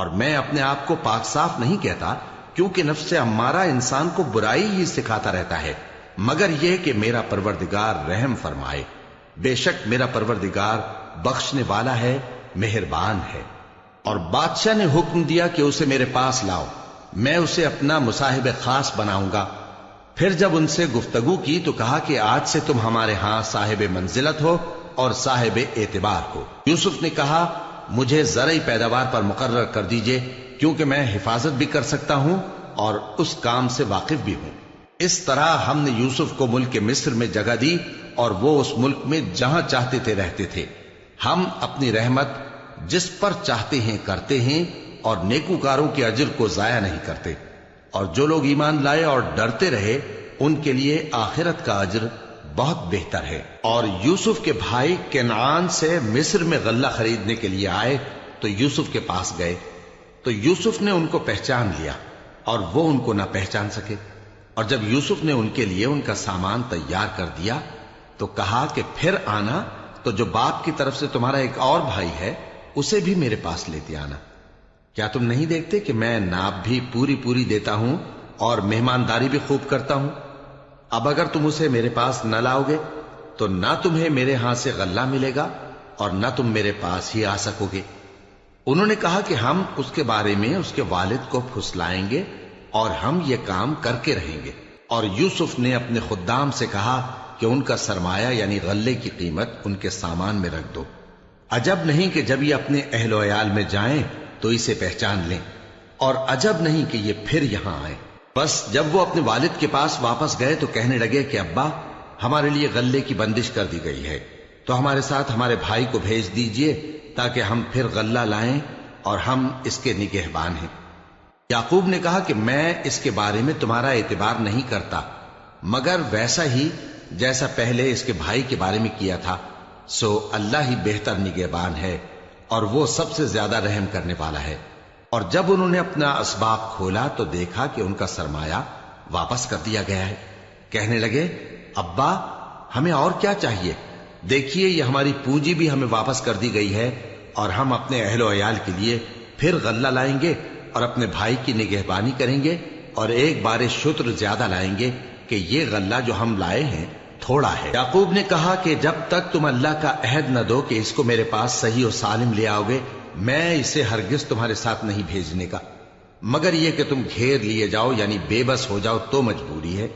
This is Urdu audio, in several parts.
اور میں اپنے آپ کو پاک صاف نہیں کہتا، کیونکہ نفس امارہ انسان کو برائی ہی سکھاتا رہتا ہے، مگر یہ کہ میرا پروردگار رحم فرمائے۔ بے شک میرا پروردگار بخشنے والا ہے، مہربان ہے۔ اور بادشاہ نے حکم دیا کہ اسے میرے پاس لاؤ، میں اسے اپنا مصاحب خاص بناؤں گا۔ پھر جب ان سے گفتگو کی تو کہا کہ آج سے تم ہمارے ہاں صاحب منزلت ہو اور صاحب اعتبار ہو۔ یوسف نے کہا مجھے زرعی پیداوار پر مقرر کر دیجئے، کیونکہ میں حفاظت بھی کر سکتا ہوں اور اس کام سے واقف بھی ہوں۔ اس طرح ہم نے یوسف کو ملک مصر میں جگہ دی اور وہ اس ملک میں جہاں چاہتے تھے رہتے تھے۔ ہم اپنی رحمت جس پر چاہتے ہیں کرتے ہیں اور نیکوکاروں کے اجر کو ضائع نہیں کرتے، اور جو لوگ ایمان لائے اور ڈرتے رہے ان کے لیے آخرت کا اجر بہت بہتر ہے۔ اور یوسف کے بھائی کنعان سے مصر میں غلہ خریدنے کے لیے آئے تو یوسف کے پاس گئے، تو یوسف نے ان کو پہچان لیا اور وہ ان کو نہ پہچان سکے۔ اور جب یوسف نے ان کے لیے ان کا سامان تیار کر دیا تو کہا کہ پھر آنا تو جو باپ کی طرف سے تمہارا ایک اور بھائی ہے اسے بھی میرے پاس لیتے آنا۔ کیا تم نہیں دیکھتے کہ میں ناب بھی پوری پوری دیتا ہوں اور مہمانداری بھی خوب کرتا ہوں؟ اب اگر تم اسے میرے پاس نہ لاؤ گے تو نہ تمہیں میرے ہاں سے غلہ ملے گا اور نہ تم میرے پاس ہی آ سکو گے۔ انہوں نے کہا کہ ہم اس کے بارے میں اس کے والد کو پھسلائیں گے اور ہم یہ کام کر کے رہیں گے۔ اور یوسف نے اپنے خدام سے کہا کہ ان کا سرمایہ یعنی غلے کی قیمت ان کے سامان میں رکھ دو۔ عجب نہیں کہ جب یہ اپنے اہل و عیال میں جائیں تو اسے پہچان لیں، اور عجب نہیں کہ یہ پھر یہاں آئے۔ بس جب وہ اپنے والد کے پاس واپس گئے تو کہنے لگے کہ ابا ہمارے لیے غلے کی بندش کر دی گئی ہے، تو ہمارے ساتھ ہمارے بھائی کو بھیج دیجئے تاکہ ہم پھر غلہ لائیں اور ہم اس کے نگہبان ہیں۔ یعقوب نے کہا کہ میں اس کے بارے میں تمہارا اعتبار نہیں کرتا، مگر ویسا ہی جیسا پہلے اس کے بھائی کے بارے میں کیا تھا، سو اللہ ہی بہتر نگہبان ہے اور وہ سب سے زیادہ رحم کرنے والا ہے۔ اور جب انہوں نے اپنا اسباب کھولا تو دیکھا کہ ان کا سرمایہ واپس کر دیا گیا ہے۔ کہنے لگے ابا ہمیں اور کیا چاہیے، دیکھیے یہ ہماری پونجی بھی ہمیں واپس کر دی گئی ہے، اور ہم اپنے اہل و عیال کے لیے پھر غلہ لائیں گے اور اپنے بھائی کی نگہبانی کریں گے، اور ایک بار شتر زیادہ لائیں گے کہ یہ غلہ جو ہم لائے ہیں تھوڑا ہے۔ یعقوب نے کہا کہ جب تک تم اللہ کا عہد نہ دو کہ اس کو میرے پاس صحیح و سالم لے آؤ گے، میں اسے ہرگز تمہارے ساتھ نہیں بھیجنے کا، مگر یہ کہ تم گھیر لیے جاؤ یعنی بے بس ہو جاؤ تو مجبوری ہے۔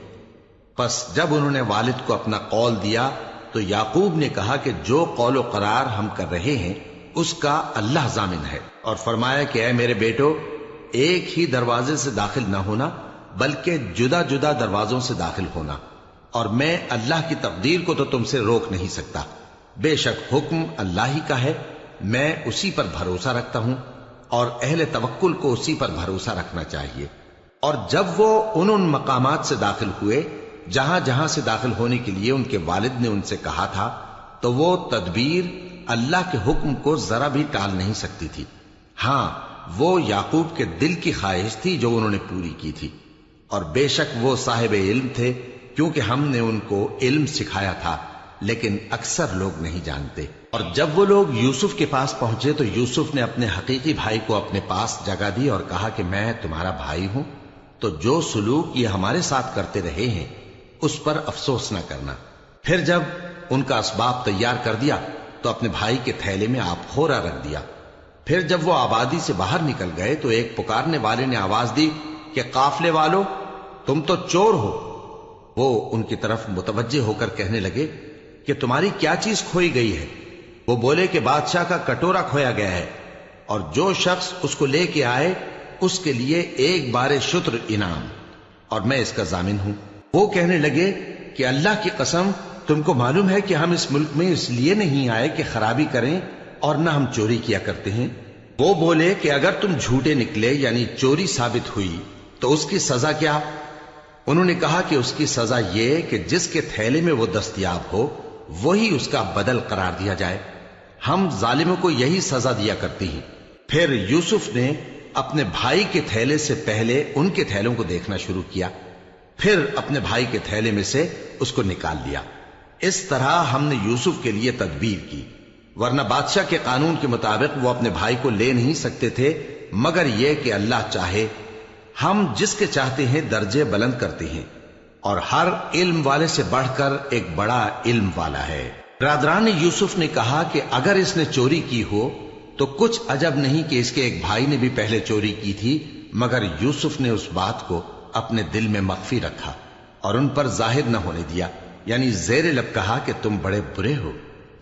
پس جب انہوں نے والد کو اپنا قول دیا تو یعقوب نے کہا کہ جو قول و قرار ہم کر رہے ہیں اس کا اللہ ضامن ہے، اور فرمایا کہ اے میرے بیٹو ایک ہی دروازے سے داخل نہ ہونا بلکہ جدا جدا دروازوں سے داخل ہونا، اور میں اللہ کی تقدیر کو تو تم سے روک نہیں سکتا، بے شک حکم اللہ ہی کا ہے، میں اسی پر بھروسہ رکھتا ہوں، اور اہل توکل کو اسی پر بھروسہ رکھنا چاہیے۔ اور جب وہ ان مقامات سے داخل ہوئے جہاں جہاں سے داخل ہونے کے لیے ان کے والد نے ان سے کہا تھا، تو وہ تدبیر اللہ کے حکم کو ذرا بھی ٹال نہیں سکتی تھی۔ ہاں وہ یعقوب کے دل کی خواہش تھی جو انہوں نے پوری کی تھی، اور بے شک وہ صاحب علم تھے، کیونکہ ہم نے ان کو علم سکھایا تھا، لیکن اکثر لوگ نہیں جانتے۔ اور جب وہ لوگ یوسف کے پاس پہنچے تو یوسف نے اپنے حقیقی بھائی کو اپنے پاس جگہ دی اور کہا کہ میں تمہارا بھائی ہوں، تو جو سلوک یہ ہمارے ساتھ کرتے رہے ہیں اس پر افسوس نہ کرنا۔ پھر جب ان کا اسباب تیار کر دیا تو اپنے بھائی کے تھیلے میں آپ خورا رکھ دیا۔ پھر جب وہ آبادی سے باہر نکل گئے تو ایک پکارنے والے نے آواز دی کہ قافلے والو تم تو چور ہو۔ وہ ان کی طرف متوجہ ہو کر کہنے لگے کہ تمہاری کیا چیز کھوئی گئی ہے؟ وہ بولے کہ بادشاہ کا کٹورا کھویا گیا ہے، اور جو شخص اس کو لے کے آئے اس کے لیے ایک بار شتر انعام، اور میں اس کا ضامن ہوں۔ وہ کہنے لگے کہ اللہ کی قسم تم کو معلوم ہے کہ ہم اس ملک میں اس لیے نہیں آئے کہ خرابی کریں اور نہ ہم چوری کیا کرتے ہیں۔ وہ بولے کہ اگر تم جھوٹے نکلے یعنی چوری ثابت ہوئی تو اس کی سزا کیا؟ انہوں نے کہا کہ اس کی سزا یہ کہ جس کے تھیلے میں وہ دستیاب ہو وہی اس کا بدل قرار دیا جائے، ہم ظالموں کو یہی سزا دیا کرتی ہیں۔ پھر یوسف نے اپنے بھائی کے تھیلے سے پہلے ان کے تھیلوں کو دیکھنا شروع کیا، پھر اپنے بھائی کے تھیلے میں سے اس کو نکال لیا۔ اس طرح ہم نے یوسف کے لیے تدبیر کی، ورنہ بادشاہ کے قانون کے مطابق وہ اپنے بھائی کو لے نہیں سکتے تھے مگر یہ کہ اللہ چاہے ہم جس کے چاہتے ہیں درجے بلند کرتے ہیں، اور ہر علم والے سے بڑھ کر ایک بڑا علم والا ہے۔ برادران یوسف نے کہا کہ اگر اس نے چوری کی ہو تو کچھ عجب نہیں کہ اس کے ایک بھائی نے بھی پہلے چوری کی تھی، مگر یوسف نے اس بات کو اپنے دل میں مخفی رکھا اور ان پر ظاہر نہ ہونے دیا، یعنی زیر لب کہا کہ تم بڑے برے ہو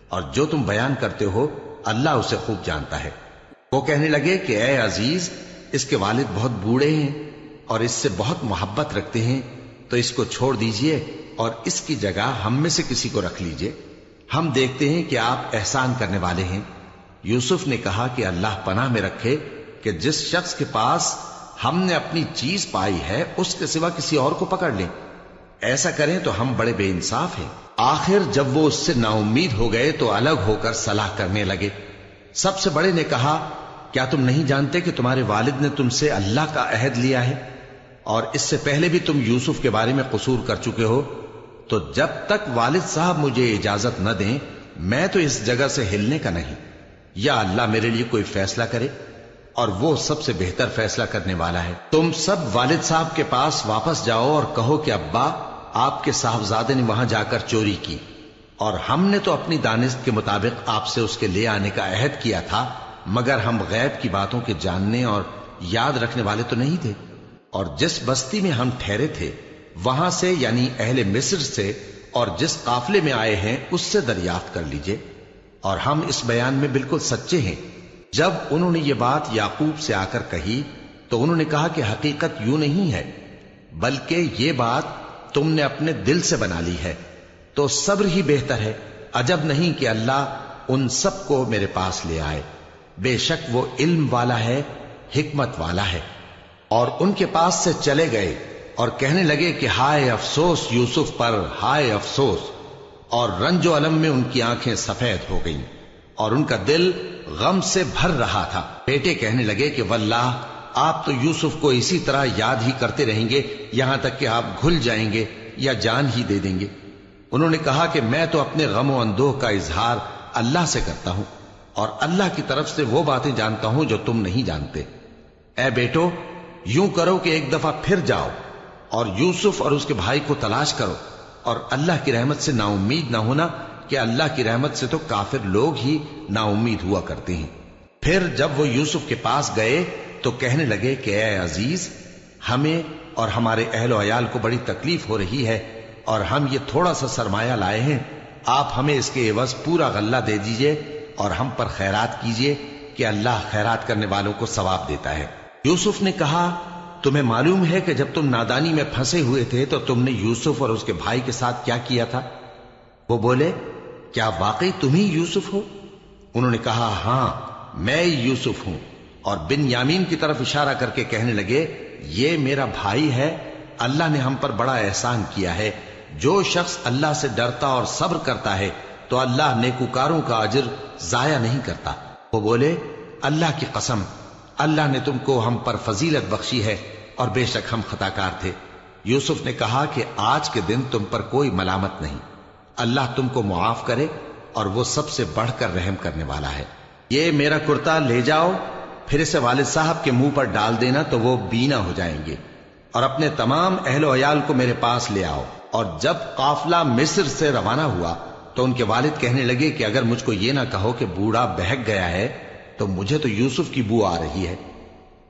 اور جو تم بیان کرتے ہو اللہ اسے خوب جانتا ہے۔ وہ کہنے لگے کہ اے عزیز، اس کے والد بہت بوڑھے ہیں اور اس سے بہت محبت رکھتے ہیں، تو اس کو چھوڑ دیجئے اور اس کی جگہ ہم میں سے کسی کو رکھ لیجئے، ہم دیکھتے ہیں کہ آپ احسان کرنے والے ہیں۔ یوسف نے کہا کہ اللہ پناہ میں رکھے کہ جس شخص کے پاس ہم نے اپنی چیز پائی ہے اس کے سوا کسی اور کو پکڑ لیں، ایسا کریں تو ہم بڑے بے انصاف ہیں۔ آخر جب وہ اس سے نا امید ہو گئے تو الگ ہو کر صلاح کرنے لگے۔ سب سے بڑے نے کہا، کیا تم نہیں جانتے کہ تمہارے والد نے تم سے اللہ کا عہد لیا ہے اور اس سے پہلے بھی تم یوسف کے بارے میں قصور کر چکے ہو؟ تو جب تک والد صاحب مجھے اجازت نہ دیں میں تو اس جگہ سے ہلنے کا نہیں، یا اللہ میرے لیے کوئی فیصلہ کرے، اور وہ سب سے بہتر فیصلہ کرنے والا ہے۔ تم سب والد صاحب کے پاس واپس جاؤ اور کہو کہ ابا، آپ کے صاحبزادے نے وہاں جا کر چوری کی، اور ہم نے تو اپنی دانست کے مطابق آپ سے اس کے لے آنے کا عہد کیا تھا، مگر ہم غیب کی باتوں کے جاننے اور یاد رکھنے والے تو نہیں تھے، اور جس بستی میں ہم ٹھہرے تھے وہاں سے، یعنی اہل مصر سے، اور جس قافلے میں آئے ہیں اس سے دریافت کر لیجئے، اور ہم اس بیان میں بالکل سچے ہیں۔ جب انہوں نے یہ بات یعقوب سے آ کر کہی تو انہوں نے کہا کہ حقیقت یوں نہیں ہے، بلکہ یہ بات تم نے اپنے دل سے بنا لی ہے، تو صبر ہی بہتر ہے۔ عجب نہیں کہ اللہ ان سب کو میرے پاس لے آئے، بے شک وہ علم والا ہے، حکمت والا ہے۔ اور ان کے پاس سے چلے گئے اور کہنے لگے کہ ہائے افسوس یوسف پر، ہائے افسوس، اور رنج و الم میں ان کی آنکھیں سفید ہو گئیں اور ان کا دل غم سے بھر رہا تھا۔ بیٹے کہنے لگے کہ واللہ آپ تو یوسف کو اسی طرح یاد ہی کرتے رہیں گے یہاں تک کہ آپ گھل جائیں گے یا جان ہی دے دیں گے۔ انہوں نے کہا کہ میں تو اپنے غم و اندوہ کا اظہار اللہ سے کرتا ہوں، اور اللہ کی طرف سے وہ باتیں جانتا ہوں جو تم نہیں جانتے۔ اے بیٹو، یوں کرو کہ ایک دفعہ پھر جاؤ اور یوسف اور اس کے بھائی کو تلاش کرو، اور اللہ کی رحمت سے نا امید نہ ہونا کہ اللہ کی رحمت سے تو کافر لوگ ہی نا امید ہوا کرتے ہیں۔ پھر جب وہ یوسف کے پاس گئے تو کہنے لگے کہ اے عزیز، ہمیں اور ہمارے اہل و عیال کو بڑی تکلیف ہو رہی ہے، اور ہم یہ تھوڑا سا سرمایہ لائے ہیں، آپ ہمیں اس کے عوض پورا غلہ دے دیجئے اور ہم پر خیرات کیجئے کہ اللہ خیرات کرنے والوں کو ثواب دیتا ہے۔ یوسف نے کہا، تمہیں معلوم ہے کہ جب تم نادانی میں پھنسے ہوئے تھے تو تم نے یوسف اور اس کے بھائی کے ساتھ کیا کیا تھا؟ وہ بولے، کیا واقعی تم ہی یوسف ہو؟ انہوں نے کہا، ہاں میں یوسف ہوں، اور بن یامین کی طرف اشارہ کر کے کہنے لگے، یہ میرا بھائی ہے، اللہ نے ہم پر بڑا احسان کیا ہے۔ جو شخص اللہ سے ڈرتا اور صبر کرتا ہے تو اللہ نیکوکاروں کا اجر ضائع نہیں کرتا۔ وہ بولے، اللہ کی قسم، اللہ نے تم کو ہم پر فضیلت بخشی ہے اور بے شک ہم خطا کار تھے۔ یوسف نے کہا کہ آج کے دن تم پر کوئی ملامت نہیں، اللہ تم کو معاف کرے، اور وہ سب سے بڑھ کر رحم کرنے والا ہے۔ یہ میرا کرتا لے جاؤ، پھر اسے والد صاحب کے منہ پر ڈال دینا تو وہ بینا ہو جائیں گے، اور اپنے تمام اہل و عیال کو میرے پاس لے آؤ۔ اور جب قافلہ مصر سے روانہ ہوا تو ان کے والد کہنے لگے کہ اگر مجھ کو یہ نہ کہو کہ بوڑھا بہک گیا ہے تو مجھے تو یوسف کی بو آ رہی ہے۔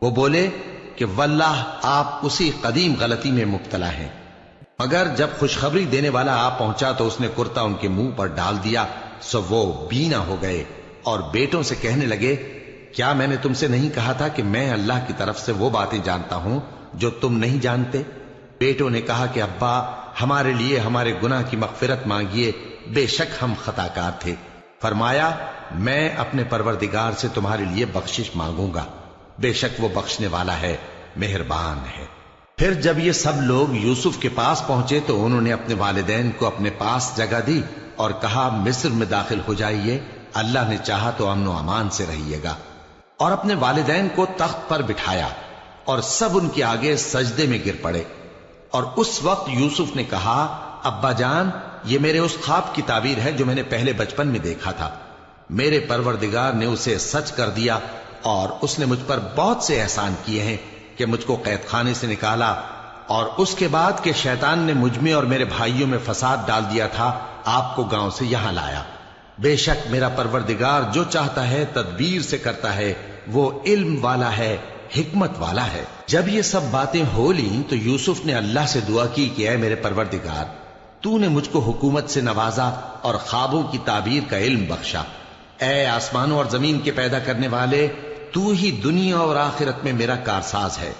وہ بولے کہ واللہ آپ اسی قدیم غلطی میں مبتلا ہیں۔ مگر جب خوشخبری دینے والا آ پہنچا تو اس نے کرتا ان کے منہ پر ڈال دیا، سو وہ بینا ہو گئے، اور بیٹوں سے کہنے لگے، کیا میں نے تم سے نہیں کہا تھا کہ میں اللہ کی طرف سے وہ باتیں جانتا ہوں جو تم نہیں جانتے؟ بیٹوں نے کہا کہ ابا، ہمارے لیے ہمارے گناہ کی مغفرت مانگیے، بے شک ہم خطا کار تھے۔ فرمایا، میں اپنے پروردگار سے تمہارے لیے بخشش مانگوں گا، بے شک وہ بخشنے والا ہے، مہربان ہے۔ پھر جب یہ سب لوگ یوسف کے پاس پہنچے تو انہوں نے اپنے والدین کو اپنے پاس جگہ دی اور کہا، مصر میں داخل ہو جائیے، اللہ نے چاہا تو امن و امان سے رہیے گا۔ اور اپنے والدین کو تخت پر بٹھایا اور سب ان کے آگے سجدے میں گر پڑے۔ اور اس وقت یوسف نے کہا، ابا جان، یہ میرے اس خواب کی تعبیر ہے جو میں نے پہلے بچپن میں دیکھا تھا، میرے پروردگار نے اسے سچ کر دیا اور اس نے مجھ پر بہت سے احسان کیے ہیں کہ مجھ کو قید خانے سے نکالا، اور اس کے بعد کہ شیطان نے مجھ میں اور میرے بھائیوں میں فساد ڈال دیا تھا، آپ کو گاؤں سے یہاں لایا۔ بے شک میرا پروردگار جو چاہتا ہے تدبیر سے کرتا ہے، وہ علم والا ہے، حکمت والا ہے۔ جب یہ سب باتیں ہو لیں تو یوسف نے اللہ سے دعا کی کہ اے میرے پروردگار، تو نے مجھ کو حکومت سے نوازا اور خوابوں کی تعبیر کا علم بخشا۔ اے آسمانوں اور زمین کے پیدا کرنے والے، تو ہی دنیا اور آخرت میں میرا کارساز ہے۔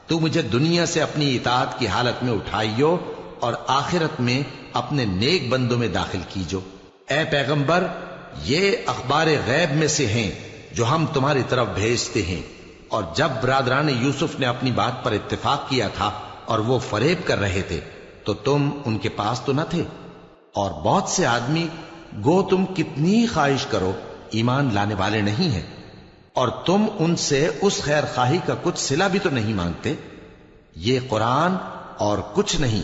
تو مجھے دنیا سے اپنی اطاعت کی حالت میں اٹھائیو اور آخرت میں اپنے نیک بندوں میں داخل کیجو۔ اے پیغمبر، یہ اخبار غیب میں سے ہیں جو ہم تمہاری طرف بھیجتے ہیں۔ اور جب برادران یوسف نے اپنی بات پر اتفاق کیا تھا اور وہ فریب کر رہے تھے تو تم ان کے پاس تو نہ تھے، اور بہت سے آدمی گو تم کتنی خواہش کرو ایمان لانے والے نہیں ہیں، اور تم ان سے اس خیر خواہی کا کچھ صلہ بھی تو نہیں مانگتے۔ یہ قرآن اور کچھ نہیں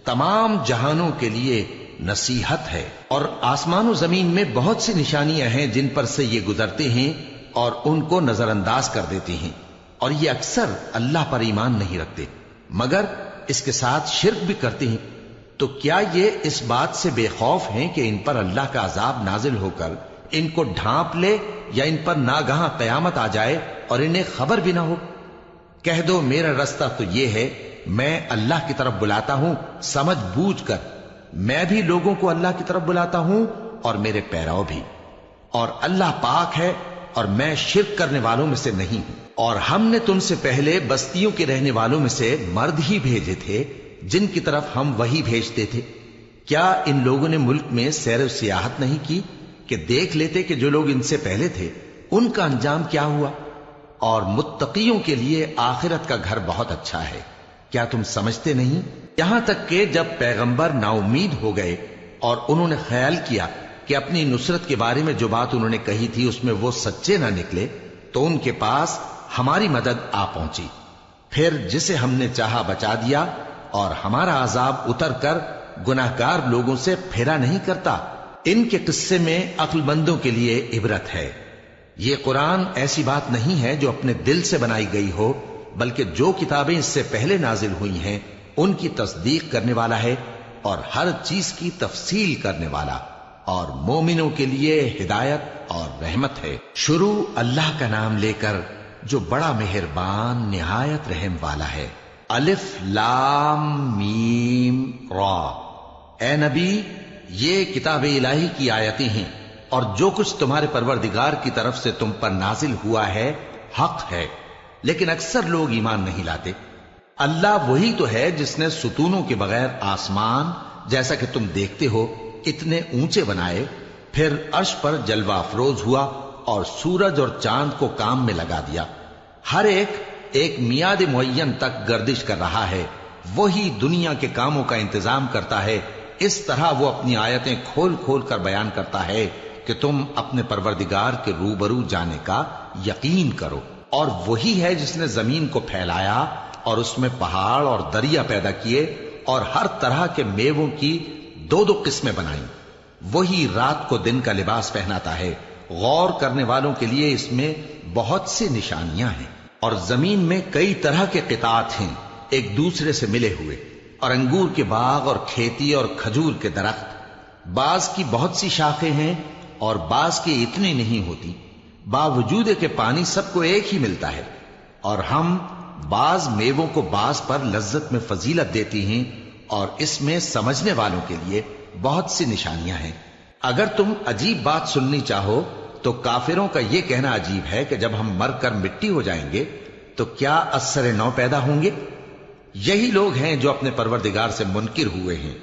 تمام جہانوں کے لیے نصیحت ہے، اور آسمان و زمین میں بہت سی نشانیاں ہیں جن پر سے یہ گزرتے ہیں اور ان کو نظر انداز کر دیتے ہیں، اور یہ اکثر اللہ پر ایمان نہیں رکھتے مگر اس کے ساتھ شرک بھی کرتے ہیں۔ تو کیا یہ اس بات سے بے خوف ہیں کہ ان پر اللہ کا عذاب نازل ہو کر ان کو ڈھانپ لے، یا ان پر ناگہاں قیامت آ جائے اور انہیں خبر بھی نہ ہو؟ کہہ دو میرا رستہ تو یہ ہے، میں اللہ کی طرف بلاتا ہوں سمجھ بوجھ کر، میں بھی لوگوں کو اللہ کی طرف بلاتا ہوں اور میرے پیراؤ بھی، اور اللہ پاک ہے اور میں شرک کرنے والوں میں سے نہیں ہوں۔ اور ہم نے تم سے پہلے بستیوں کے رہنے والوں میں سے مرد ہی بھیجے تھے جن کی طرف ہم وہی بھیجتے تھے۔ کیا ان لوگوں نے ملک میں سیر و سیاحت نہیں کی کہ دیکھ لیتے کہ جو لوگ ان سے پہلے تھے ان کا انجام کیا ہوا؟ اور متقیوں کے لیے آخرت کا گھر بہت اچھا ہے، کیا تم سمجھتے نہیں؟ یہاں تک کہ جب پیغمبر نا امید ہو گئے اور انہوں نے خیال کیا کہ اپنی نصرت کے بارے میں جو بات انہوں نے کہی تھی اس میں وہ سچے نہ نکلے، تو ان کے پاس ہماری مدد آ پہنچی، پھر جسے ہم نے چاہا بچا دیا، اور ہمارا عذاب اتر کر گناہگار لوگوں سے پھیرا نہیں کرتا۔ ان کے قصے میں عقل مندوں کے لیے عبرت ہے۔ یہ قرآن ایسی بات نہیں ہے جو اپنے دل سے بنائی گئی ہو، بلکہ جو کتابیں اس سے پہلے نازل ہوئی ہیں ان کی تصدیق کرنے والا ہے اور ہر چیز کی تفصیل کرنے والا، اور مومنوں کے لیے ہدایت اور رحمت ہے۔ شروع اللہ کا نام لے کر جو بڑا مہربان نہایت رحم والا ہے۔ الف لام میم را۔ اے نبی، یہ کتاب الہی کی آیتیں ہیں، اور جو کچھ تمہارے پروردگار کی طرف سے تم پر نازل ہوا ہے حق ہے، لیکن اکثر لوگ ایمان نہیں لاتے۔ اللہ وہی تو ہے جس نے ستونوں کے بغیر آسمان جیسا کہ تم دیکھتے ہو اتنے اونچے بنائے، پھر عرش پر جلوہ افروز ہوا اور سورج اور چاند کو کام میں لگا دیا، ہر ایک میعاد معین تک گردش کر رہا ہے۔ وہی دنیا کے کاموں کا انتظام کرتا ہے، اس طرح وہ اپنی آیتیں کھول کھول کر بیان کرتا ہے کہ تم اپنے پروردگار کے روبرو جانے کا یقین کرو۔ اور وہی ہے جس نے زمین کو پھیلایا اور اس میں پہاڑ اور دریا پیدا کیے اور ہر طرح کے میووں کی دو دو قسمیں بنائیں۔ وہی رات کو دن کا لباس پہناتا ہے۔ غور کرنے والوں کے لیے اس میں بہت سی نشانیاں ہیں۔ اور زمین میں کئی طرح کے قطعات ہیں ایک دوسرے سے ملے ہوئے، اور انگور کے باغ اور کھیتی اور کھجور کے درخت، بعض کی بہت سی شاخیں ہیں اور بعض کی اتنی نہیں ہوتی، باوجود کہ پانی سب کو ایک ہی ملتا ہے۔ اور ہم بعض میووں کو بعض پر لذت میں فضیلت دیتی ہیں، اور اس میں سمجھنے والوں کے لیے بہت سی نشانیاں ہیں۔ اگر تم عجیب بات سننی چاہو تو کافروں کا یہ کہنا عجیب ہے کہ جب ہم مر کر مٹی ہو جائیں گے تو کیا از سر نو پیدا ہوں گے؟ یہی لوگ ہیں جو اپنے پروردگار سے منکر ہوئے ہیں،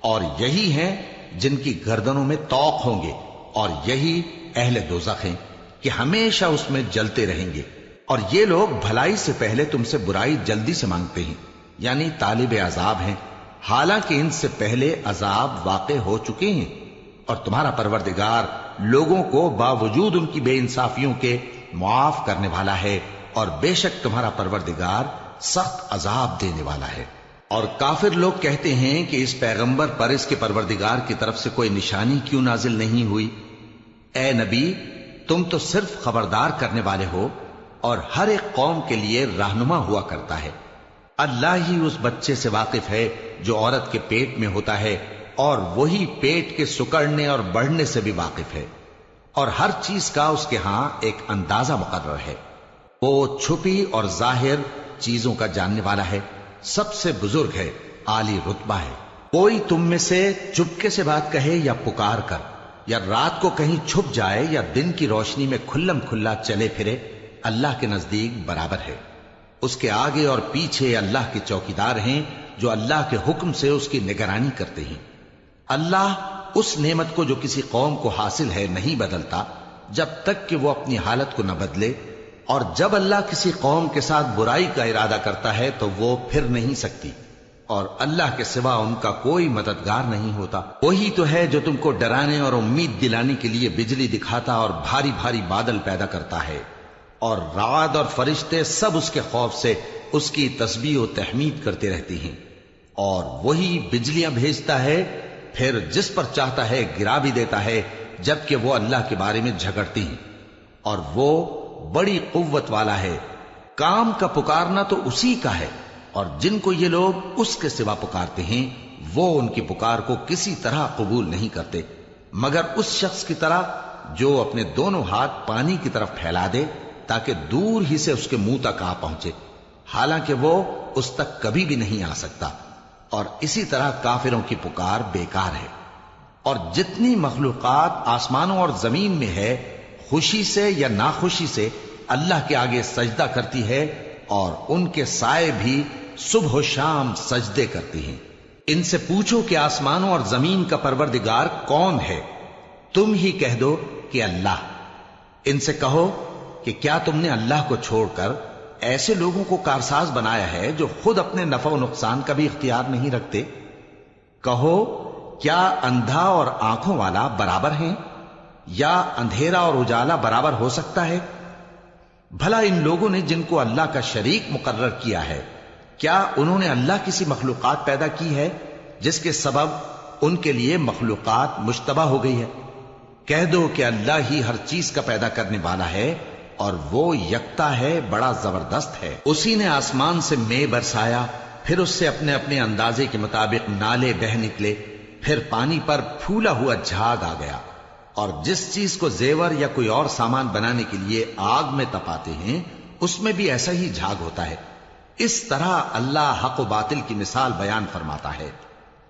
اور یہی ہیں جن کی گردنوں میں طوق ہوں گے، اور یہی اہل دوزخ ہیں کہ ہمیشہ اس میں جلتے رہیں گے۔ اور یہ لوگ بھلائی سے پہلے تم سے برائی جلدی سے مانگتے ہیں، یعنی طالب عذاب ہیں، حالانکہ ان سے پہلے عذاب واقع ہو چکے ہیں۔ اور تمہارا پروردگار لوگوں کو باوجود ان کی بے انصافیوں کے معاف کرنے والا ہے، اور بے شک تمہارا پروردگار سخت عذاب دینے والا ہے۔ اور کافر لوگ کہتے ہیں کہ اس پیغمبر پر اس کے پروردگار کی طرف سے کوئی نشانی کیوں نازل نہیں ہوئی؟ اے نبی، تم تو صرف خبردار کرنے والے ہو، اور ہر ایک قوم کے لیے رہنما ہوا کرتا ہے۔ اللہ ہی اس بچے سے واقف ہے جو عورت کے پیٹ میں ہوتا ہے، اور وہی پیٹ کے سکڑنے اور بڑھنے سے بھی واقف ہے، اور ہر چیز کا اس کے ہاں ایک اندازہ مقرر ہے۔ وہ چھپی اور ظاہر چیزوں کا جاننے والا ہے، سب سے بزرگ ہے، عالی رتبہ ہے۔ کوئی تم میں سے چپکے سے بات کہے یا پکار کر، یا رات کو کہیں چھپ جائے یا دن کی روشنی میں کھلم کھلا چلے پھرے، اللہ کے نزدیک برابر ہے۔ اس کے آگے اور پیچھے اللہ کے چوکیدار ہیں جو اللہ کے حکم سے اس کی نگرانی کرتے ہیں۔ اللہ اس نعمت کو جو کسی قوم کو حاصل ہے نہیں بدلتا جب تک کہ وہ اپنی حالت کو نہ بدلے، اور جب اللہ کسی قوم کے ساتھ برائی کا ارادہ کرتا ہے تو وہ پھر نہیں سکتی، اور اللہ کے سوا ان کا کوئی مددگار نہیں ہوتا۔ وہی تو ہے جو تم کو ڈرانے اور امید دلانے کے لیے بجلی دکھاتا اور بھاری بھاری بادل پیدا کرتا ہے، اور رعد اور فرشتے سب اس کے خوف سے اس کی تسبیح و تحمید کرتے رہتے ہیں۔ اور وہی بجلیاں بھیجتا ہے، پھر جس پر چاہتا ہے گرا بھی دیتا ہے، جبکہ وہ اللہ کے بارے میں جھگڑتے ہیں، اور وہ بڑی قوت والا ہے۔ کام کا پکارنا تو اسی کا ہے، اور جن کو یہ لوگ اس کے سوا پکارتے ہیں وہ ان کی پکار کو کسی طرح قبول نہیں کرتے، مگر اس شخص کی طرح جو اپنے دونوں ہاتھ پانی کی طرف پھیلا دے تاکہ دور ہی سے اس کے منہ تک آ پہنچے، حالانکہ وہ اس تک کبھی بھی نہیں آ سکتا۔ اور اسی طرح کافروں کی پکار بیکار ہے۔ اور جتنی مخلوقات آسمانوں اور زمین میں ہے، خوشی سے یا ناخوشی سے اللہ کے آگے سجدہ کرتی ہے، اور ان کے سائے بھی صبح و شام سجدے کرتے ہیں۔ ان سے پوچھو کہ آسمانوں اور زمین کا پروردگار کون ہے؟ تم ہی کہہ دو کہ اللہ۔ ان سے کہو کہ کیا تم نے اللہ کو چھوڑ کر ایسے لوگوں کو کارساز بنایا ہے جو خود اپنے نفع و نقصان کا بھی اختیار نہیں رکھتے؟ کہو کیا اندھا اور آنکھوں والا برابر ہیں، یا اندھیرا اور اجالا برابر ہو سکتا ہے؟ بھلا ان لوگوں نے جن کو اللہ کا شریک مقرر کیا ہے، کیا انہوں نے اللہ کسی مخلوقات پیدا کی ہے جس کے سبب ان کے لیے مخلوقات مشتبہ ہو گئی ہے؟ کہہ دو کہ اللہ ہی ہر چیز کا پیدا کرنے والا ہے، اور وہ یکتا ہے، بڑا زبردست ہے۔ اسی نے آسمان سے مے برسایا، پھر اس سے اپنے اپنے اندازے کے مطابق نالے بہ نکلے، پھر پانی پر پھولا ہوا جھاگ آ گیا۔ اور جس چیز کو زیور یا کوئی اور سامان بنانے کے لیے آگ میں تپاتے ہیں اس میں بھی ایسا ہی جھاگ ہوتا ہے۔ اس طرح اللہ حق و باطل کی مثال بیان فرماتا ہے۔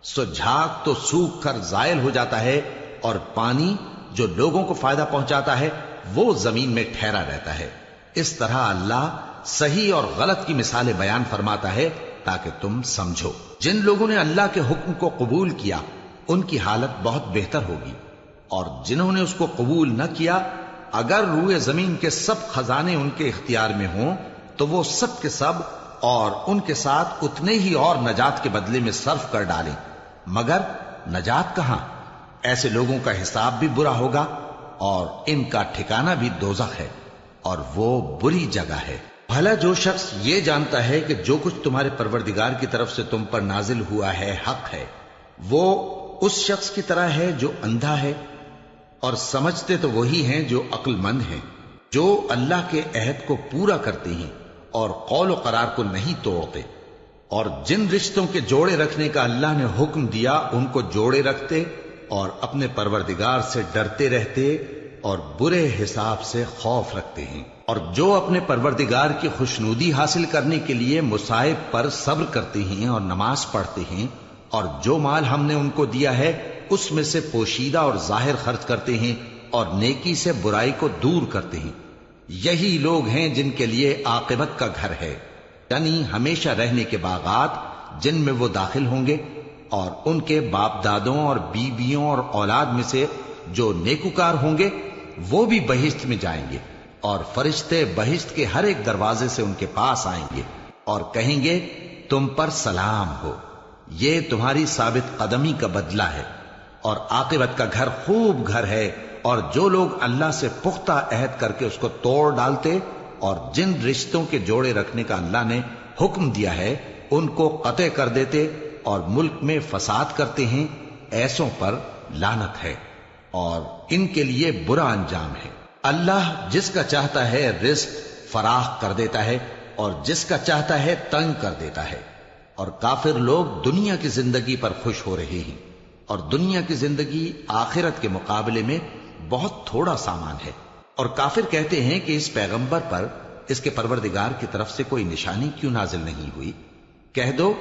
سو جھاگ تو سوکھ کر زائل ہو جاتا ہے، اور پانی جو لوگوں کو فائدہ پہنچاتا ہے وہ زمین میں ٹھہرا رہتا ہے۔ اس طرح اللہ صحیح اور غلط کی مثالیں بیان فرماتا ہے تاکہ تم سمجھو۔ جن لوگوں نے اللہ کے حکم کو قبول کیا ان کی حالت بہت بہتر ہوگی، اور جنہوں نے اس کو قبول نہ کیا، اگر روئے زمین کے سب خزانے ان کے اختیار میں ہوں تو وہ سب کے سب اور ان کے ساتھ اتنے ہی اور نجات کے بدلے میں صرف کر ڈالیں، مگر نجات کہاں؟ ایسے لوگوں کا حساب بھی برا ہوگا، اور ان کا ٹھکانہ بھی دوزخ ہے، اور وہ بری جگہ ہے۔ بھلا جو شخص یہ جانتا ہے کہ جو کچھ تمہارے پروردگار کی طرف سے تم پر نازل ہوا ہے حق ہے، وہ اس شخص کی طرح ہے جو اندھا ہے؟ اور سمجھتے تو وہی ہیں جو عقل مند ہیں، جو اللہ کے عہد کو پورا کرتے ہیں اور قول و قرار کو نہیں توڑتے، اور جن رشتوں کے جوڑے رکھنے کا اللہ نے حکم دیا ان کو جوڑے رکھتے، اور اپنے پروردگار سے ڈرتے رہتے اور برے حساب سے خوف رکھتے ہیں، اور جو اپنے پروردگار کی خوشنودی حاصل کرنے کے لیے مصائب پر صبر کرتے ہیں اور نماز پڑھتے ہیں، اور جو مال ہم نے ان کو دیا ہے اس میں سے پوشیدہ اور ظاہر خرچ کرتے ہیں، اور نیکی سے برائی کو دور کرتے ہیں۔ یہی لوگ ہیں جن کے لیے عاقبت کا گھر ہے، یعنی ہمیشہ رہنے کے باغات جن میں وہ داخل ہوں گے، اور ان کے باپ دادوں اور بیویوں اور اولاد میں سے جو نیکوکار ہوں گے وہ بھی بہشت میں جائیں گے، اور فرشتے بہشت کے ہر ایک دروازے سے ان کے پاس آئیں گے اور کہیں گے تم پر سلام ہو، یہ تمہاری ثابت قدمی کا بدلہ ہے، اور عاقبت کا گھر خوب گھر ہے۔ اور جو لوگ اللہ سے پختہ عہد کر کے اس کو توڑ ڈالتے اور جن رشتوں کے جوڑے رکھنے کا اللہ نے حکم دیا ہے ان کو قطع کر دیتے اور ملک میں فساد کرتے ہیں، ایسوں پر لعنت ہے اور ان کے لیے برا انجام ہے۔ اللہ جس کا چاہتا ہے رزق فراخ کر دیتا ہے اور جس کا چاہتا ہے تنگ کر دیتا ہے۔ اور کافر لوگ دنیا کی زندگی پر خوش ہو رہے ہیں، اور دنیا کی زندگی آخرت کے مقابلے میں بہت تھوڑا سامان ہے۔ اور کافر کہتے ہیں کہ اس پیغمبر پر اس کے پروردگار کی طرف سے کوئی نشانی کیوں نازل نہیں ہوئی؟ کہہ دو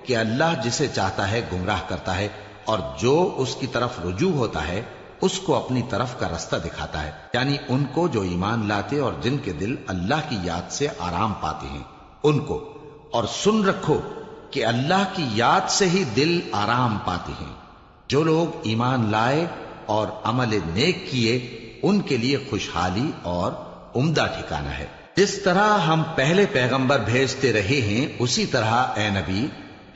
کہ اللہ جسے چاہتا ہے گمراہ کرتا ہے، اور جو اس کی طرف رجوع ہوتا ہے اس کو اپنی طرف کا رستہ دکھاتا ہے، یعنی ان کو جو ایمان لاتے اور جن کے دل اللہ کی یاد سے آرام پاتے ہیں ان کو۔ اور سن رکھو کہ اللہ کی یاد سے ہی دل آرام پاتے ہیں۔ جو لوگ ایمان لائے اور عمل نیک کیے ان کے لیے خوشحالی اور عمدہ ٹھکانہ ہے۔ جس طرح ہم پہلے پیغمبر بھیجتے رہے ہیں اسی طرح اے نبی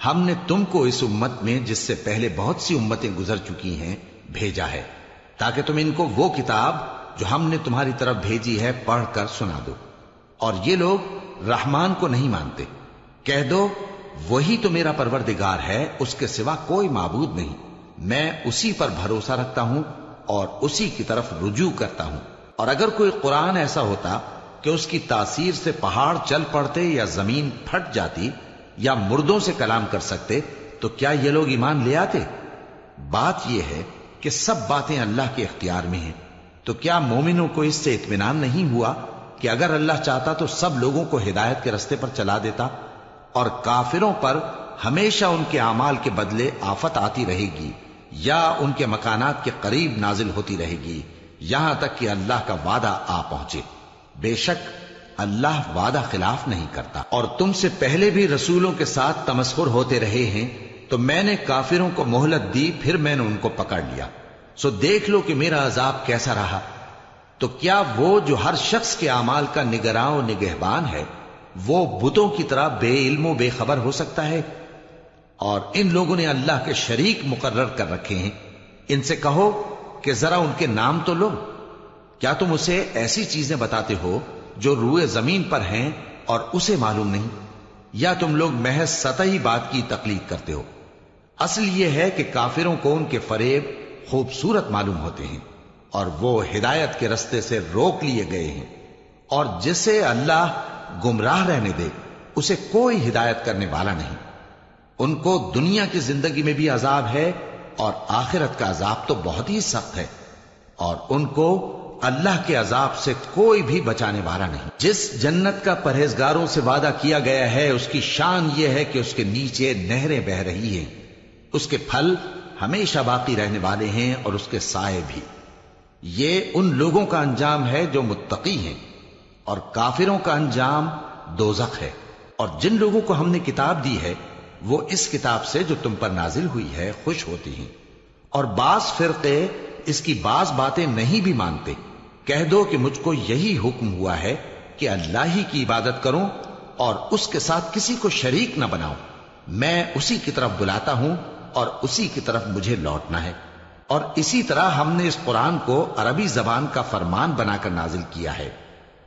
ہم نے تم کو اس امت میں جس سے پہلے بہت سی امتیں گزر چکی ہیں بھیجا ہے، تاکہ تم ان کو وہ کتاب جو ہم نے تمہاری طرف بھیجی ہے پڑھ کر سنا دو۔ اور یہ لوگ رحمان کو نہیں مانتے۔ کہہ دو وہی تو میرا پروردگار ہے، اس کے سوا کوئی معبود نہیں، میں اسی پر بھروسہ رکھتا ہوں اور اسی کی طرف رجوع کرتا ہوں۔ اور اگر کوئی قرآن ایسا ہوتا کہ اس کی تاثیر سے پہاڑ چل پڑتے یا زمین پھٹ جاتی یا مردوں سے کلام کر سکتے تو کیا یہ لوگ ایمان لے آتے؟ بات یہ ہے کہ سب باتیں اللہ کے اختیار میں ہیں۔ تو کیا مومنوں کو اس سے اطمینان نہیں ہوا کہ اگر اللہ چاہتا تو سب لوگوں کو ہدایت کے رستے پر چلا دیتا؟ اور کافروں پر ہمیشہ ان کے اعمال کے بدلے آفت آتی رہے گی یا ان کے مکانات کے قریب نازل ہوتی رہے گی یہاں تک کہ اللہ کا وعدہ آ پہنچے۔ بے شک اللہ وعدہ خلاف نہیں کرتا۔ اور تم سے پہلے بھی رسولوں کے ساتھ تمسخر ہوتے رہے ہیں، تو میں نے کافروں کو مہلت دی، پھر میں نے ان کو پکڑ لیا، سو دیکھ لو کہ میرا عذاب کیسا رہا۔ تو کیا وہ جو ہر شخص کے اعمال کا نگراں و نگہبان ہے وہ بتوں کی طرح بے علم و بے خبر ہو سکتا ہے؟ اور ان لوگوں نے اللہ کے شریک مقرر کر رکھے ہیں۔ ان سے کہو کہ ذرا ان کے نام تو لو۔ کیا تم اسے ایسی چیزیں بتاتے ہو جو روئے زمین پر ہیں اور اسے معلوم نہیں، یا تم لوگ محض سطحی بات کی تقلید کرتے ہو؟ اصل یہ ہے کہ کافروں کو ان کے فریب خوبصورت معلوم ہوتے ہیں اور وہ ہدایت کے رستے سے روک لیے گئے ہیں، اور جسے اللہ گمراہ رہنے دے اسے کوئی ہدایت کرنے والا نہیں۔ ان کو دنیا کی زندگی میں بھی عذاب ہے اور آخرت کا عذاب تو بہت ہی سخت ہے، اور ان کو اللہ کے عذاب سے کوئی بھی بچانے والا نہیں۔ جس جنت کا پرہیزگاروں سے وعدہ کیا گیا ہے اس کی شان یہ ہے کہ اس کے نیچے نہریں بہ رہی ہیں، اس کے پھل ہمیشہ باقی رہنے والے ہیں اور اس کے سائے بھی۔ یہ ان لوگوں کا انجام ہے جو متقی ہیں، اور کافروں کا انجام دوزخ ہے۔ اور جن لوگوں کو ہم نے کتاب دی ہے وہ اس کتاب سے جو تم پر نازل ہوئی ہے خوش ہوتی ہیں، اور بعض فرقے اس کی بعض باتیں نہیں بھی مانتے۔ کہہ دو کہ مجھ کو یہی حکم ہوا ہے کہ اللہ ہی کی عبادت کروں اور اس کے ساتھ کسی کو شریک نہ بناؤں۔ میں اسی کی طرف بلاتا ہوں اور اسی کی طرف مجھے لوٹنا ہے۔ اور اسی طرح ہم نے اس قرآن کو عربی زبان کا فرمان بنا کر نازل کیا ہے۔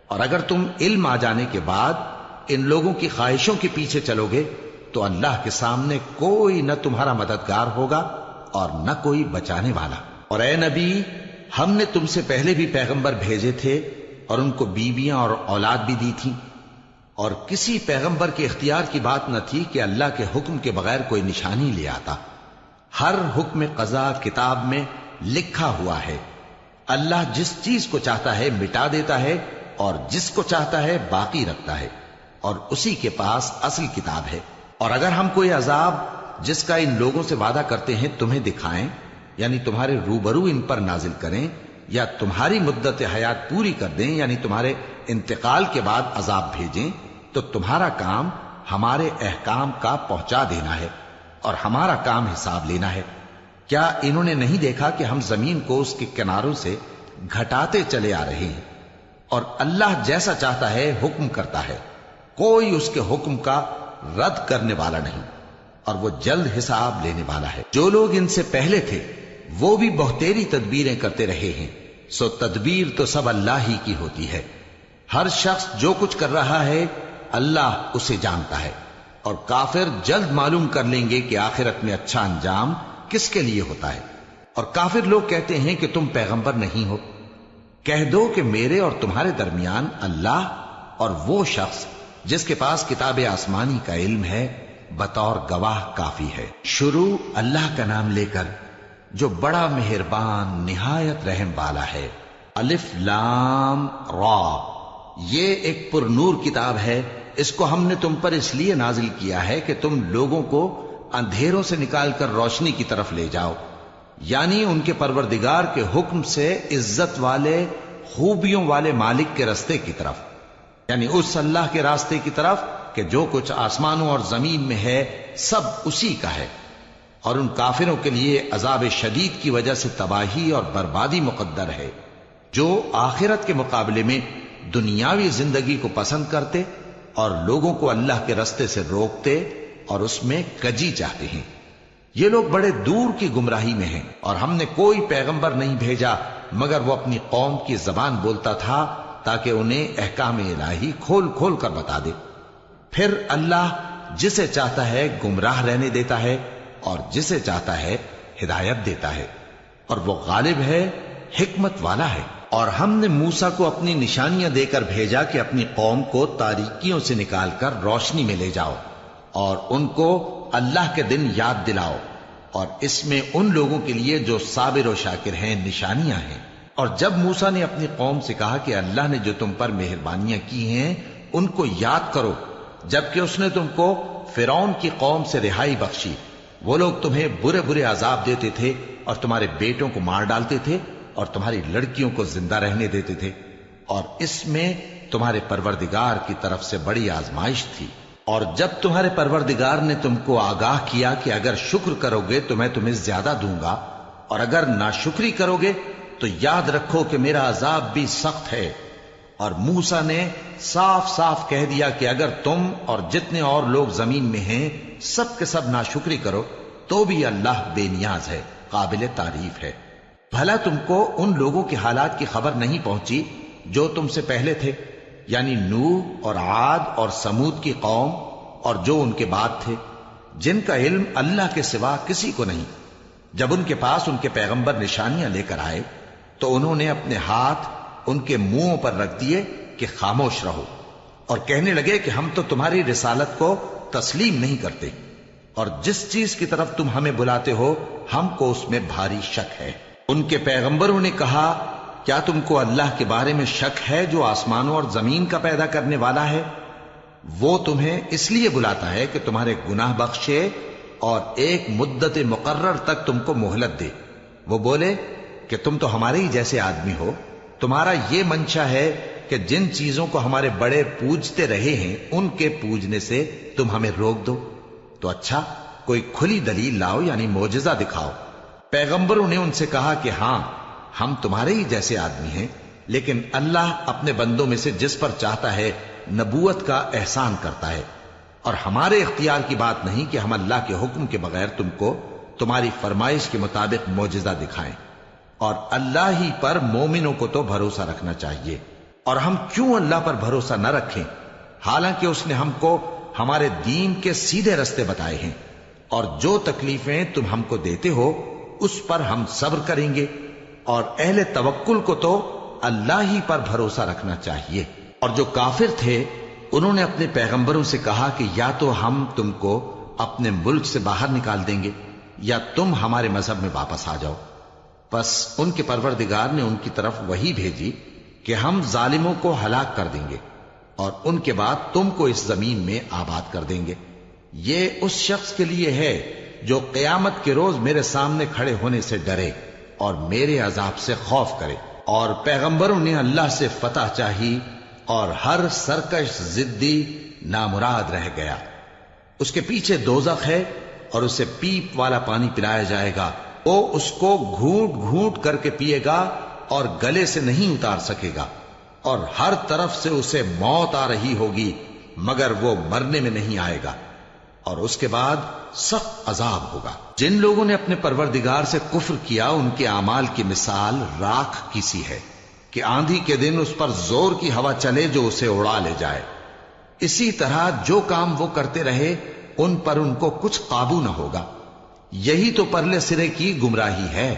اور اگر تم علم آ جانے کے بعد ان لوگوں کی خواہشوں کے پیچھے چلو گے تو اللہ کے سامنے کوئی نہ تمہارا مددگار ہوگا اور نہ کوئی بچانے والا۔ اور اے نبی ہم نے تم سے پہلے بھی پیغمبر بھیجے تھے اور ان کو بیویاں اور اولاد بھی دی تھی، اور کسی پیغمبر کے اختیار کی بات نہ تھی کہ اللہ کے حکم کے بغیر کوئی نشانی لے آتا۔ ہر حکم قضا کتاب میں لکھا ہوا ہے۔ اللہ جس چیز کو چاہتا ہے مٹا دیتا ہے اور جس کو چاہتا ہے باقی رکھتا ہے، اور اسی کے پاس اصل کتاب ہے۔ اور اگر ہم کوئی عذاب جس کا ان لوگوں سے وعدہ کرتے ہیں تمہیں دکھائیں، یعنی تمہارے روبرو ان پر نازل کریں، یا تمہاری مدت حیات پوری کر دیں، یعنی تمہارے انتقال کے بعد عذاب بھیجیں، تو تمہارا کام ہمارے احکام کا پہنچا دینا ہے اور ہمارا کام حساب لینا ہے۔ کیا انہوں نے نہیں دیکھا کہ ہم زمین کو اس کے کناروں سے گھٹاتے چلے آ رہے ہیں؟ اور اللہ جیسا چاہتا ہے حکم کرتا ہے، کوئی اس کے حکم کا رد کرنے والا نہیں، اور وہ جلد حساب لینے والا ہے۔ جو لوگ ان سے پہلے تھے وہ بھی بہتیری تدبیریں کرتے رہے ہیں، سو تدبیر تو سب اللہ ہی کی ہوتی ہے۔ ہر شخص جو کچھ کر رہا ہے اللہ اسے جانتا ہے، اور کافر جلد معلوم کر لیں گے کہ آخرت میں اچھا انجام کس کے لیے ہوتا ہے۔ اور کافر لوگ کہتے ہیں کہ تم پیغمبر نہیں ہو۔ کہہ دو کہ میرے اور تمہارے درمیان اللہ اور وہ شخص جس کے پاس کتاب آسمانی کا علم ہے بطور گواہ کافی ہے۔ شروع اللہ کا نام لے کر جو بڑا مہربان نہایت رحم والا ہے۔ الف لام را، یہ ایک پر نور کتاب ہے، اس کو ہم نے تم پر اس لیے نازل کیا ہے کہ تم لوگوں کو اندھیروں سے نکال کر روشنی کی طرف لے جاؤ، یعنی ان کے پروردگار کے حکم سے عزت والے خوبیوں والے مالک کے راستے کی طرف، یعنی اس اللہ کے راستے کی طرف کہ جو کچھ آسمانوں اور زمین میں ہے سب اسی کا ہے۔ اور ان کافروں کے لیے عذاب شدید کی وجہ سے تباہی اور بربادی مقدر ہے، جو آخرت کے مقابلے میں دنیاوی زندگی کو پسند کرتے اور لوگوں کو اللہ کے راستے سے روکتے اور اس میں کجی چاہتے ہیں۔ یہ لوگ بڑے دور کی گمراہی میں ہیں، اور ہم نے کوئی پیغمبر نہیں بھیجا مگر وہ اپنی قوم کی زبان بولتا تھا تاکہ انہیں احکام الہی کھول کھول کر بتا دے۔ پھر اللہ جسے چاہتا ہے گمراہ رہنے دیتا ہے اور جسے چاہتا ہے ہدایت دیتا ہے، اور وہ غالب ہے، حکمت والا ہے۔ اور ہم نے موسیٰ کو اپنی نشانیاں دے کر بھیجا کہ اپنی قوم کو تاریکیوں سے نکال کر روشنی میں لے جاؤ اور ان کو اللہ کے دن یاد دلاؤ، اور اس میں ان لوگوں کے لیے جو صابر و شاکر ہیں نشانیاں ہیں۔ اور جب موسیٰ نے اپنی قوم سے کہا کہ اللہ نے جو تم پر مہربانیاں کی ہیں ان کو یاد کرو، جبکہ اس نے تم کو فرعون کی قوم سے رہائی بخشی، وہ لوگ تمہیں برے برے عذاب دیتے تھے اور تمہارے بیٹوں کو مار ڈالتے تھے اور تمہاری لڑکیوں کو زندہ رہنے دیتے تھے، اور اس میں تمہارے پروردگار کی طرف سے بڑی آزمائش تھی۔ اور جب تمہارے پروردگار نے تم کو آگاہ کیا کہ اگر شکر کرو گے تو میں تمہیں زیادہ دوں گا، اور اگر ناشکری کرو گے تو یاد رکھو کہ میرا عذاب بھی سخت ہے۔ اور موسیٰ نے صاف صاف کہہ دیا کہ اگر تم اور جتنے اور لوگ زمین میں ہیں سب کے سب ناشکری کرو تو بھی اللہ بے نیاز ہے، قابل تعریف ہے۔ بھلا تم کو ان لوگوں کے حالات کی خبر نہیں پہنچی جو تم سے پہلے تھے، یعنی نوح اور عاد اور سمود کی قوم اور جو ان کے بعد تھے، جن کا علم اللہ کے سوا کسی کو نہیں۔ جب ان کے پاس ان کے پیغمبر نشانیاں لے کر آئے تو انہوں نے اپنے ہاتھ ان کے منہوں پر رکھ دیے کہ خاموش رہو، اور کہنے لگے کہ ہم تو تمہاری رسالت کو تسلیم نہیں کرتے، اور جس چیز کی طرف تم ہمیں بلاتے ہو ہم کو اس میں بھاری شک ہے۔ ان کے پیغمبروں نے کہا، کیا تم کو اللہ کے بارے میں شک ہے جو آسمانوں اور زمین کا پیدا کرنے والا ہے؟ وہ تمہیں اس لیے بلاتا ہے کہ تمہارے گناہ بخشے اور ایک مدت مقرر تک تم کو مہلت دے۔ وہ بولے کہ تم تو ہمارے ہی جیسے آدمی ہو، تمہارا یہ منشا ہے کہ جن چیزوں کو ہمارے بڑے پوجتے رہے ہیں ان کے پوجنے سے تم ہمیں روک دو، تو اچھا کوئی کھلی دلیل لاؤ، یعنی معجزہ دکھاؤ۔ پیغمبروں نے ان سے کہا کہ ہاں ہم تمہارے ہی جیسے آدمی ہیں، لیکن اللہ اپنے بندوں میں سے جس پر چاہتا ہے نبوت کا احسان کرتا ہے، اور ہمارے اختیار کی بات نہیں کہ ہم اللہ کے حکم کے بغیر تم کو تمہاری فرمائش کے مطابق معجزہ دکھائیں، اور اللہ ہی پر مومنوں کو تو بھروسہ رکھنا چاہیے۔ اور ہم کیوں اللہ پر بھروسہ نہ رکھیں حالانکہ اس نے ہم کو ہمارے دین کے سیدھے رستے بتائے ہیں، اور جو تکلیفیں تم ہم کو دیتے ہو اس پر ہم صبر کریں گے، اور اہل توکل کو تو اللہ ہی پر بھروسہ رکھنا چاہیے۔ اور جو کافر تھے انہوں نے اپنے پیغمبروں سے کہا کہ یا تو ہم تم کو اپنے ملک سے باہر نکال دیں گے یا تم ہمارے مذہب میں واپس آ جاؤ۔ بس ان کے پروردگار نے ان کی طرف وحی بھیجی کہ ہم ظالموں کو ہلاک کر دیں گے اور ان کے بعد تم کو اس زمین میں آباد کر دیں گے۔ یہ اس شخص کے لیے ہے جو قیامت کے روز میرے سامنے کھڑے ہونے سے ڈرے اور میرے عذاب سے خوف کرے۔ اور پیغمبروں نے اللہ سے فتح چاہی اور ہر سرکش ضدی نامراد رہ گیا۔ اس کے پیچھے دوزخ ہے اور اسے پیپ والا پانی پلایا جائے گا، وہ اس کو گھونٹ گھونٹ کر کے پیے گا اور گلے سے نہیں اتار سکے گا، اور ہر طرف سے اسے موت آ رہی ہوگی مگر وہ مرنے میں نہیں آئے گا، اور اس کے بعد سخت عذاب ہوگا۔ جن لوگوں نے اپنے پروردگار سے کفر کیا ان کے اعمال کی مثال راکھ کی سی ہے کہ آندھی کے دن اس پر زور کی ہوا چلے جو اسے اڑا لے جائے۔ اسی طرح جو کام وہ کرتے رہے ان پر ان کو کچھ قابو نہ ہوگا۔ یہی تو پرلے سرے کی گمراہی ہے۔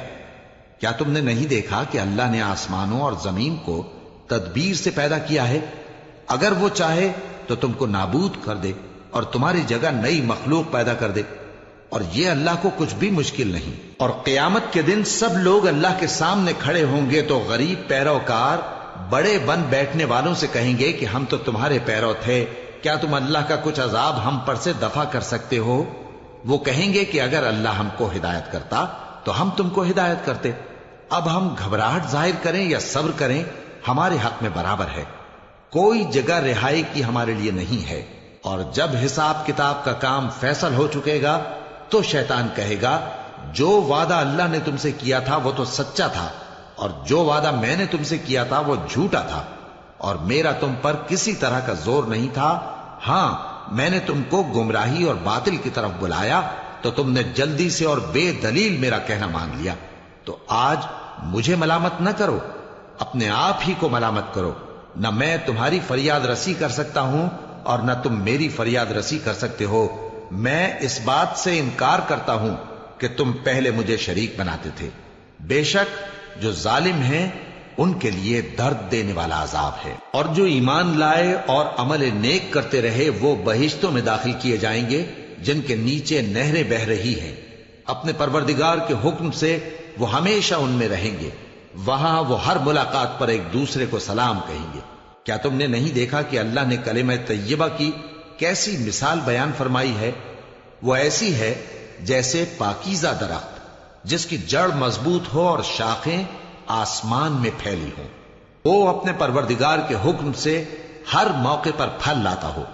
کیا تم نے نہیں دیکھا کہ اللہ نے آسمانوں اور زمین کو تدبیر سے پیدا کیا ہے، اگر وہ چاہے تو تم کو نابود کر دے اور تمہاری جگہ نئی مخلوق پیدا کر دے، اور یہ اللہ کو کچھ بھی مشکل نہیں۔ اور قیامت کے دن سب لوگ اللہ کے سامنے کھڑے ہوں گے تو غریب پیروکار بڑے بن بیٹھنے والوں سے کہیں گے کہ ہم تو تمہارے پیرو تھے، کیا تم اللہ کا کچھ عذاب ہم پر سے دفع کر سکتے ہو؟ وہ کہیں گے کہ اگر اللہ ہم کو ہدایت کرتا تو ہم تم کو ہدایت کرتے۔ اب ہم گھبراہٹ ظاہر کریں یا صبر کریں ہمارے حق میں برابر ہے، کوئی جگہ رہائی کی ہمارے لیے نہیں ہے۔ اور جب حساب کتاب کا کام فیصل ہو چکے گا تو شیطان کہے گا جو وعدہ اللہ نے تم سے کیا تھا وہ تو سچا تھا، اور جو وعدہ میں نے تم سے کیا تھا وہ جھوٹا تھا، اور میرا تم پر کسی طرح کا زور نہیں تھا۔ ہاں، میں نے تم کو گمراہی اور باطل کی طرف بلایا تو تم نے جلدی سے اور بے دلیل میرا کہنا مان لیا۔ تو آج مجھے ملامت نہ کرو، اپنے آپ ہی کو ملامت کرو۔ نہ میں تمہاری فریاد رسی کر سکتا ہوں اور نہ تم میری فریاد رسی کر سکتے ہو۔ میں اس بات سے انکار کرتا ہوں کہ تم پہلے مجھے شریک بناتے تھے۔ بے شک جو ظالم ہیں ان کے لیے درد دینے والا عذاب ہے۔ اور جو ایمان لائے اور عمل نیک کرتے رہے وہ بہشتوں میں داخل کیے جائیں گے جن کے نیچے نہریں بہہ رہی ہیں۔ اپنے پروردگار کے حکم سے وہ ہمیشہ ان میں رہیں گے، وہاں وہ ہر ملاقات پر ایک دوسرے کو سلام کہیں گے۔ کیا تم نے نہیں دیکھا کہ اللہ نے کلمہ طیبہ کی کیسی مثال بیان فرمائی ہے؟ وہ ایسی ہے جیسے پاکیزہ درخت جس کی جڑ مضبوط ہو اور شاخیں آسمان میں پھیلی ہوں۔ وہ اپنے پروردگار کے حکم سے ہر موقع پر پھل لاتا ہو،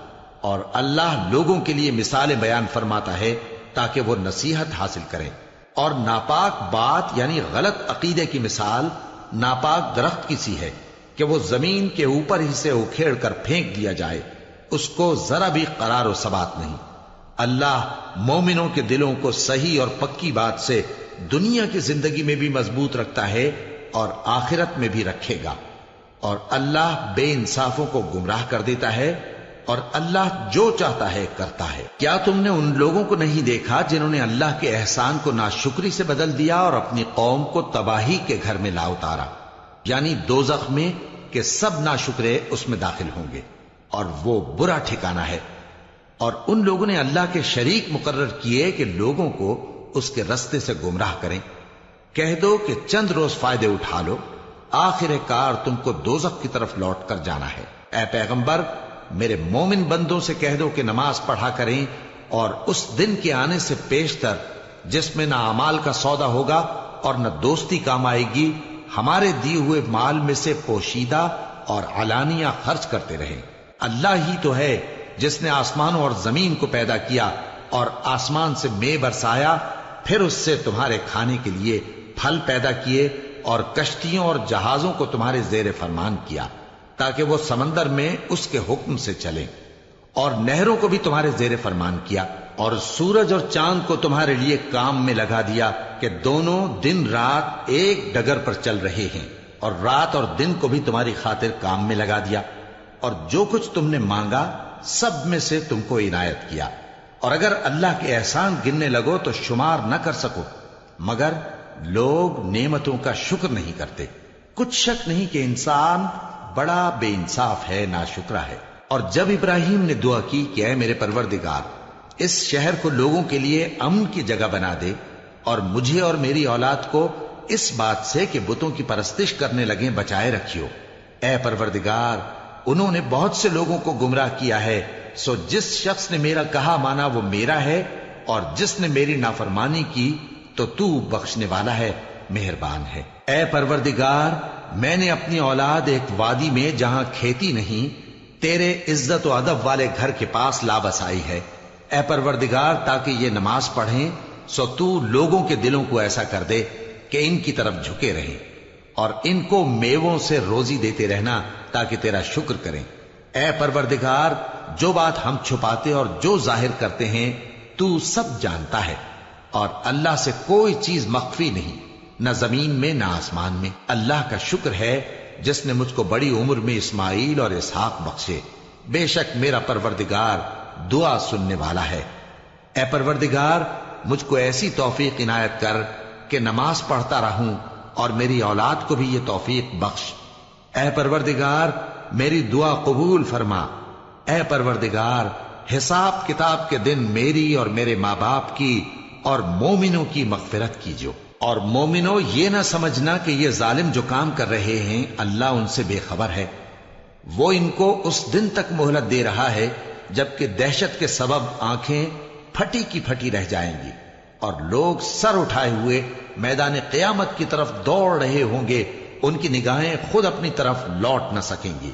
اور اللہ لوگوں کے لیے مثالیں بیان فرماتا ہے تاکہ وہ نصیحت حاصل کریں۔ اور ناپاک بات یعنی غلط عقیدے کی مثال ناپاک درخت کی سی ہے کہ وہ زمین کے اوپر ہی سے اکھیڑ کر پھینک دیا جائے، اس کو ذرا بھی قرار و ثبات نہیں۔ اللہ مومنوں کے دلوں کو صحیح اور پکی بات سے دنیا کی زندگی میں بھی مضبوط رکھتا ہے اور آخرت میں بھی رکھے گا، اور اللہ بے انصافوں کو گمراہ کر دیتا ہے، اور اللہ جو چاہتا ہے کرتا ہے۔ کیا تم نے ان لوگوں کو نہیں دیکھا جنہوں نے اللہ کے احسان کو ناشکری سے بدل دیا اور اپنی قوم کو تباہی کے گھر میں لا اتارا، یعنی دوزخ میں، کہ سب ناشکرے اس میں داخل ہوں گے اور وہ برا ٹھکانہ ہے۔ اور ان لوگوں نے اللہ کے شریک مقرر کیے کہ لوگوں کو اس کے رستے سے گمراہ کریں۔ کہہ دو کہ چند روز فائدے اٹھا لو، آخر کار تم کو دوزخ کی طرف لوٹ کر جانا ہے۔ اے پیغمبر، میرے مومن بندوں سے کہہ دو کہ نماز پڑھا کریں، اور اس دن کے آنے سے پیشتر جس میں نہ اعمال کا سودا ہوگا اور نہ دوستی کام آئے گی، ہمارے دیے ہوئے مال میں سے پوشیدہ اور علانیہ خرچ کرتے رہیں۔ اللہ ہی تو ہے جس نے آسمانوں اور زمین کو پیدا کیا اور آسمان سے مے برسایا، پھر اس سے تمہارے کھانے کے لیے پھل پیدا کیے اور کشتیوں اور جہازوں کو تمہارے زیر فرمان کیا تاکہ وہ سمندر میں اس کے حکم سے چلیں، اور نہروں کو بھی تمہارے زیر فرمان کیا، اور سورج اور چاند کو تمہارے لیے کام میں لگا دیا کہ دونوں دن رات ایک ڈگر پر چل رہے ہیں، اور رات اور دن کو بھی تمہاری خاطر کام میں لگا دیا، اور جو کچھ تم نے مانگا سب میں سے تم کو عنایت کیا۔ اور اگر اللہ کے احسان گننے لگو تو شمار نہ کر سکو، مگر لوگ نعمتوں کا شکر نہیں کرتے۔ کچھ شک نہیں کہ انسان بڑا بے انصاف ہے، ناشکرا ہے۔ اور جب ابراہیم نے دعا کی کہ اے میرے پروردگار، اس شہر کو لوگوں کے لیے امن کی جگہ بنا دے، اور مجھے اور میری اولاد کو اس بات سے کہ بتوں کی پرستش کرنے لگیں بچائے رکھیو۔ اے پروردگار، انہوں نے بہت سے لوگوں کو گمراہ کیا ہے، سو جس شخص نے میرا کہا مانا وہ میرا ہے، اور جس نے میری نافرمانی کی تو تو بخشنے والا ہے، مہربان ہے۔ اے پروردگار، میں نے اپنی اولاد ایک وادی میں جہاں کھیتی نہیں، تیرے عزت و ادب والے گھر کے پاس لا بسائی ہے۔ اے پروردگار، تاکہ یہ نماز پڑھیں، سو تو لوگوں کے دلوں کو ایسا کر دے کہ ان کی طرف جھکے رہیں، اور ان کو میووں سے روزی دیتے رہنا تاکہ تیرا شکر کریں۔ اے پروردگار، جو بات ہم چھپاتے اور جو ظاہر کرتے ہیں تو سب جانتا ہے، اور اللہ سے کوئی چیز مخفی نہیں، نہ زمین میں نہ آسمان میں۔ اللہ کا شکر ہے جس نے مجھ کو بڑی عمر میں اسماعیل اور اسحاق بخشے، بے شک میرا پروردگار دعا سننے والا ہے۔ اے پروردگار، مجھ کو ایسی توفیق عنایت کر کہ نماز پڑھتا رہوں، اور میری اولاد کو بھی یہ توفیق بخش۔ اے پروردگار، میری دعا قبول فرما۔ اے پروردگار، حساب کتاب کے دن میری اور میرے ماں باپ کی اور مومنوں کی مغفرت کیجو۔ اور مومنوں، یہ نہ سمجھنا کہ یہ ظالم جو کام کر رہے ہیں اللہ ان سے بے خبر ہے۔ وہ ان کو اس دن تک مہلت دے رہا ہے جبکہ دہشت کے سبب آنکھیں پھٹی کی پھٹی رہ جائیں گی اور لوگ سر اٹھائے ہوئے میدان قیامت کی طرف دوڑ رہے ہوں گے۔ ان کی نگاہیں خود اپنی طرف لوٹ نہ سکیں گی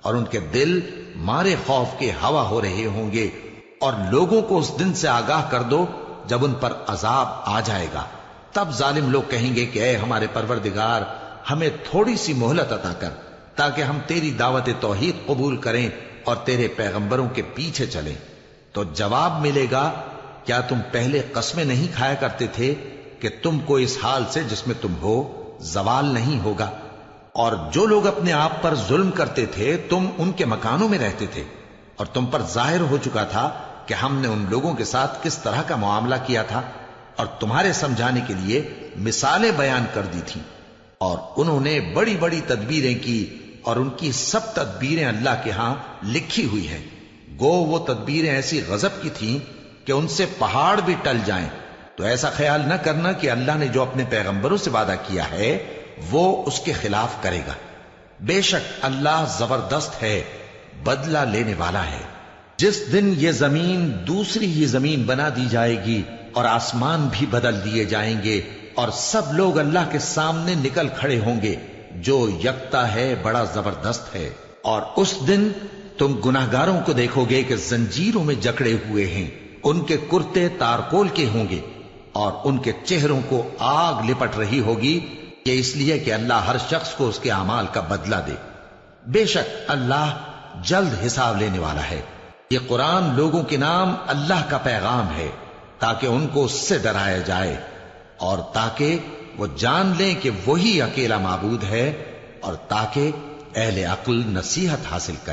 اور ان کے دل مارے خوف کے ہوا ہو رہے ہوں گے۔ اور لوگوں کو اس دن سے آگاہ کر دو جب ان پر عذاب آ جائے گا۔ تب ظالم لوگ کہیں گے کہ اے ہمارے پروردگار، ہمیں تھوڑی سی مہلت عطا کر تاکہ ہم تیری دعوت توحید قبول کریں اور تیرے پیغمبروں کے پیچھے چلیں۔ تو جواب ملے گا، کیا تم پہلے قسمیں نہیں کھایا کرتے تھے کہ تم کو اس حال سے جس میں تم ہو زوال نہیں ہوگا؟ اور جو لوگ اپنے آپ پر ظلم کرتے تھے تم ان کے مکانوں میں رہتے تھے، اور تم پر ظاہر ہو چکا تھا کہ ہم نے ان لوگوں کے ساتھ کس طرح کا معاملہ کیا تھا، اور تمہارے سمجھانے کے لیے مثالیں بیان کر دی تھیں۔ اور انہوں نے بڑی بڑی تدبیریں کی اور ان کی سب تدبیریں اللہ کے ہاں لکھی ہوئی ہیں۔ گو وہ تدبیریں ایسی غضب کی تھیں کہ ان سے پہاڑ بھی ٹل جائیں۔ تو ایسا خیال نہ کرنا کہ اللہ نے جو اپنے پیغمبروں سے وعدہ کیا ہے وہ اس کے خلاف کرے گا۔ بے شک اللہ زبردست ہے، بدلہ لینے والا ہے۔ جس دن یہ زمین دوسری ہی زمین بنا دی جائے گی اور آسمان بھی بدل دیے جائیں گے اور سب لوگ اللہ کے سامنے نکل کھڑے ہوں گے، جو یکتا ہے بڑا زبردست ہے۔ اور اس دن تم گناہگاروں کو دیکھو گے کہ زنجیروں میں جکڑے ہوئے ہیں، ان کے کرتے تارکول کے ہوں گے اور ان کے چہروں کو آگ لپٹ رہی ہوگی، کہ اس لیے کہ اللہ ہر شخص کو اس کے اعمال کا بدلہ دے۔ بے شک اللہ جلد حساب لینے والا ہے۔ یہ قرآن لوگوں کے نام اللہ کا پیغام ہے تاکہ ان کو اس سے ڈرایا جائے اور تاکہ وہ جان لیں کہ وہی اکیلا معبود ہے، اور تاکہ اہل عقل نصیحت حاصل کریں۔